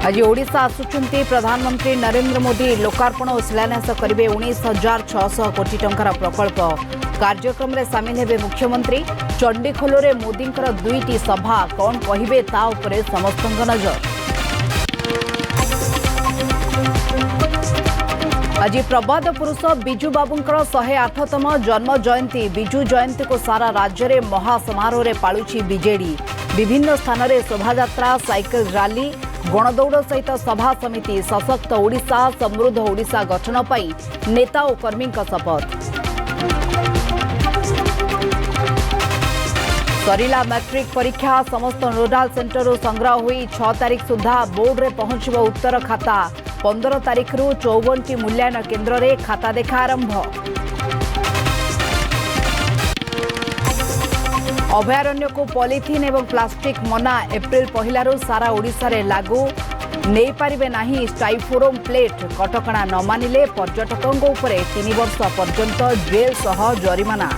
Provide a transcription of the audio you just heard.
आज ओडिशा आसुचंती प्रधानमंत्री नरेंद्र मोदी लोकार्पण और शिलान्यास करेंगे 19,600 कोटी टंकार प्रकल्प। कार्यक्रम में सामिल हेबे मुख्यमंत्री। चंडीखोल में मोदी दुईटी सभा कौन कहिबे ता उपरे समस्तक नजर। आज प्रबाद पुरुष बिजू बाबूंकर 108तम जन्म जयंती। बिजू जयंती को सारा राज्य में महासमारोह में पालुछि बीजेडी। विभिन्न स्थान में शोभायात्रा, साइकेल रैली, गणदौड़ सहित सभा समिति। सशक्त ओडिशा, समृद्ध ओडिशा गठन पई नेता और कर्मी शपथ। सरिला मैट्रिक परीक्षा। समस्त नोडाल सेंटर संग्रह हुई 6 तारीख सुधा बोर्ड रे पहुंचब उत्तर खाता। 15 तारीख 54टी मूल्यांकन केन्द्र रे खाता देखा आरंभ। अभयारण्य को पॉलिथिन एवं प्लास्टिक मना। एप्रिल 1 सारा ओडिशा रे लागू। नहीं पारिबे नाही स्टाइफोरम प्लेट। कटकणा न मानिले पर्यटकों उपरे 3 वर्ष पर्यंत जेल सह जरिमाना।